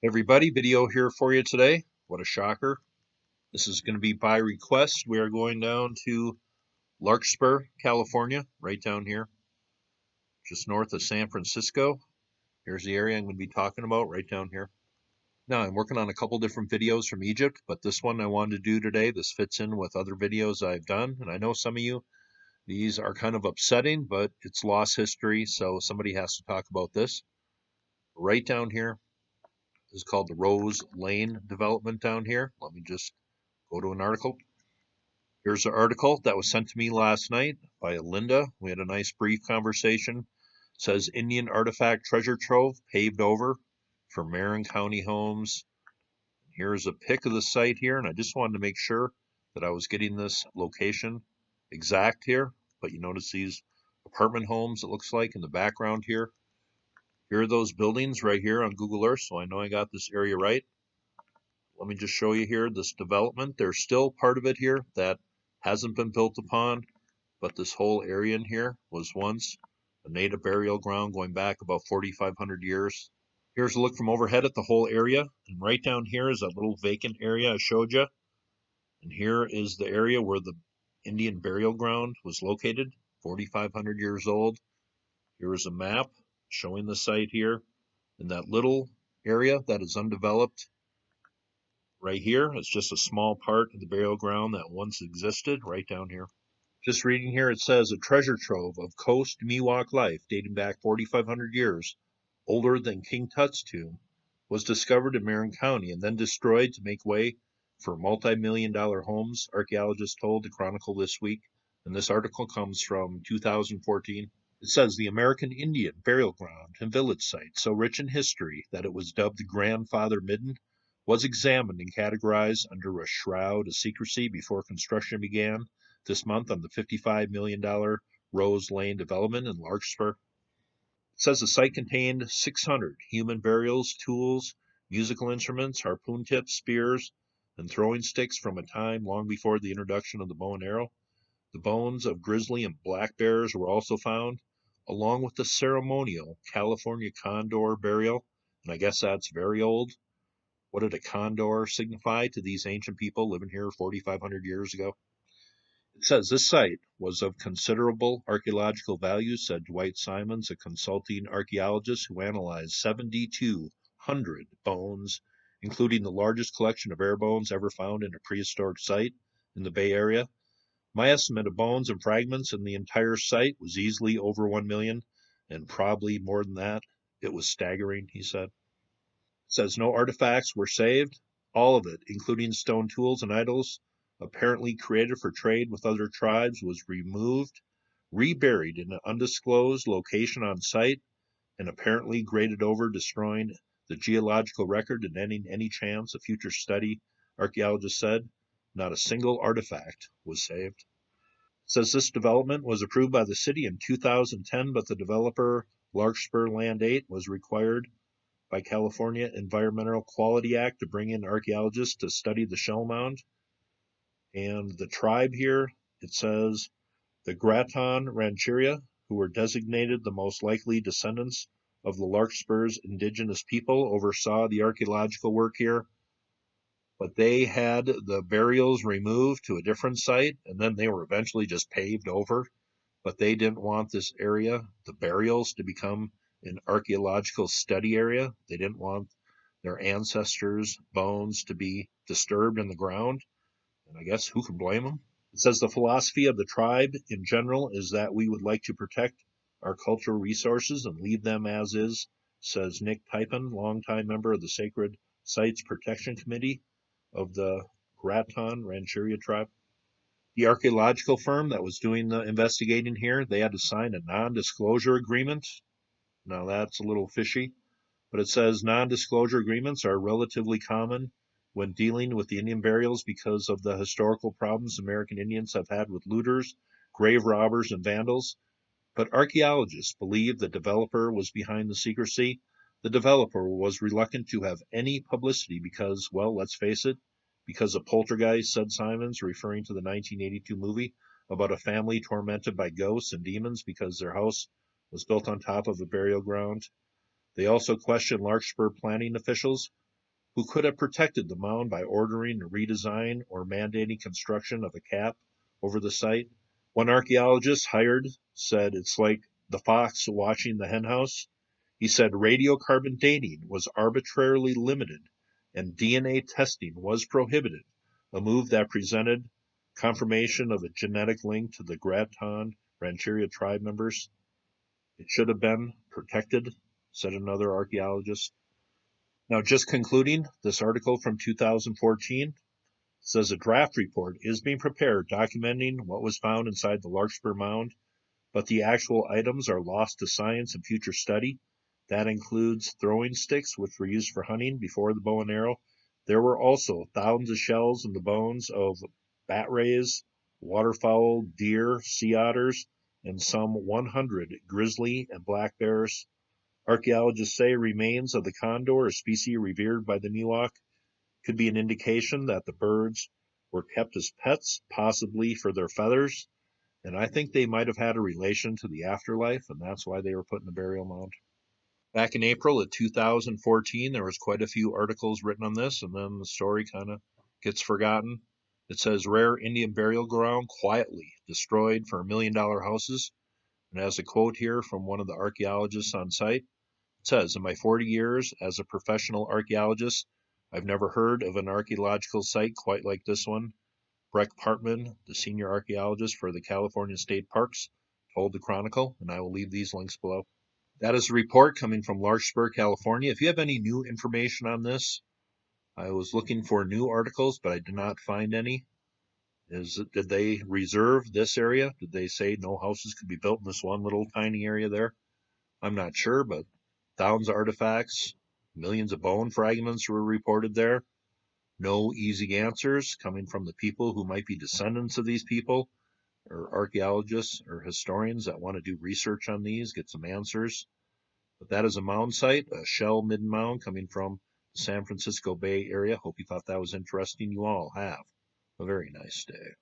Everybody, video here for you today. What a shocker. This is going to be by request. We are going down to Larkspur, California, right down here, just north of San Francisco. Here's the area I'm going to be talking about right down here. Now, I'm working on a couple different videos from Egypt, but this one I wanted to do today. This fits in with other videos I've done, and I know some of you, these are kind of upsetting, but it's lost history, so somebody has to talk about this. Right down here is called the Rose Lane development down here. Let me just go to an article. Here's an article that was sent to me last night by Linda. We had a nice brief conversation. It says Indian artifact treasure trove paved over for Marin County homes. Here's a pic of the site here, and I just wanted to make sure that I was getting this location exact here. But you notice these apartment homes, it looks like, in the background here. Here are those buildings right here on Google Earth, so I know I got this area right. Let me just show you here this development. There's still part of it here that hasn't been built upon, but this whole area in here was once a native burial ground going back about 4,500 years. Here's a look from overhead at the whole area, and right down here is that little vacant area I showed you. And here is the area where the Indian burial ground was located, 4,500 years old. Here is a map showing the site here. And that little area that is undeveloped right here is just a small part of the burial ground that once existed right down here. Just reading here, it says a treasure trove of coast Miwok life dating back 4,500 years, older than King Tut's tomb, was discovered in Marin County and then destroyed to make way for multi-million-dollar homes, archaeologists told the Chronicle this week. And this article comes from 2014. It says the American Indian burial ground and village site, so rich in history that it was dubbed the Grandfather Midden, was examined and categorized under a shroud of secrecy before construction began this month on the $55 million Rose Lane development in Larkspur. It says the site contained 600 human burials, tools, musical instruments, harpoon tips, spears, and throwing sticks from a time long before the introduction of the bow and arrow. The bones of grizzly and black bears were also found, along with the ceremonial California Condor burial, and I guess that's very old. What did a condor signify to these ancient people living here 4,500 years ago? It says this site was of considerable archaeological value, said Dwight Simons, a consulting archaeologist who analyzed 7,200 bones, including the largest collection of air bones ever found in a prehistoric site in the Bay Area. My estimate of bones and fragments in the entire site was easily over 1 million, and probably more than that. It was staggering, he said. It says no artifacts were saved. All of it, including stone tools and idols, apparently created for trade with other tribes, was removed, reburied in an undisclosed location on site, and apparently graded over, destroying the geological record and ending any chance of future study, archaeologists said. Not a single artifact was saved. It says this development was approved by the city in 2010, but the developer, Larkspur Land 8, was required by California Environmental Quality Act to bring in archaeologists to study the shell mound. And the tribe here, it says the Graton Rancheria, who were designated the most likely descendants of the Larkspur's indigenous people, oversaw the archaeological work here. But they had the burials removed to a different site, and then they were eventually just paved over. But they didn't want this area, the burials, to become an archaeological study area. They didn't want their ancestors' bones to be disturbed in the ground. And I guess who can blame them? It says the philosophy of the tribe in general is that we would like to protect our cultural resources and leave them as is, says Nick Typin, longtime member of the Sacred Sites Protection Committee of the Graton Rancheria tribe. The archaeological firm that was doing the investigating here, they had to sign a non-disclosure agreement. Now that's a little fishy, but it says non-disclosure agreements are relatively common when dealing with the Indian burials because of the historical problems American Indians have had with looters, grave robbers, and vandals. But archaeologists believe the developer was behind the secrecy. The developer was reluctant to have any publicity because, well, let's face it, because of Poltergeist, said Simons, referring to the 1982 movie about a family tormented by ghosts and demons because their house was built on top of a burial ground. They also questioned Larkspur planning officials who could have protected the mound by ordering a redesign or mandating construction of a cap over the site. One archaeologist hired said it's like the fox watching the henhouse. He said radiocarbon dating was arbitrarily limited and DNA testing was prohibited, a move that presented confirmation of a genetic link to the Graton Rancheria tribe members. It should have been protected, said another archaeologist. Now, just concluding, this article from 2014 says a draft report is being prepared documenting what was found inside the Larkspur Mound, but the actual items are lost to science and future study. That includes throwing sticks, which were used for hunting before the bow and arrow. There were also thousands of shells and the bones of bat rays, waterfowl, deer, sea otters, and some 100 grizzly and black bears. Archaeologists say remains of the condor, a species revered by the Miwok, could be an indication that the birds were kept as pets, possibly for their feathers, and I think they might have had a relation to the afterlife, and that's why they were put in the burial mound. Back in April of 2014, there was quite a few articles written on this, and then the story kind of gets forgotten. It says rare Indian burial ground quietly destroyed for $1 million houses, and has a quote here from one of the archaeologists on site. It says, in my 40 years as a professional archaeologist, I've never heard of an archaeological site quite like this one. Breck Partman, the senior archaeologist for the California State Parks, told the Chronicle, and I will leave these links below. That is a report coming from Larkspur, California. If you have any new information on this, I was looking for new articles, but I did not find any. Did they reserve this area? Did they say no houses could be built in this one little tiny area there? I'm not sure, but thousands of artifacts, millions of bone fragments were reported there. No easy answers coming from the people who might be descendants of these people, or archaeologists or historians that want to do research on these, get some answers. But that is a mound site, a shell midden mound coming from the San Francisco Bay Area. Hope you thought that was interesting. You all have a very nice day.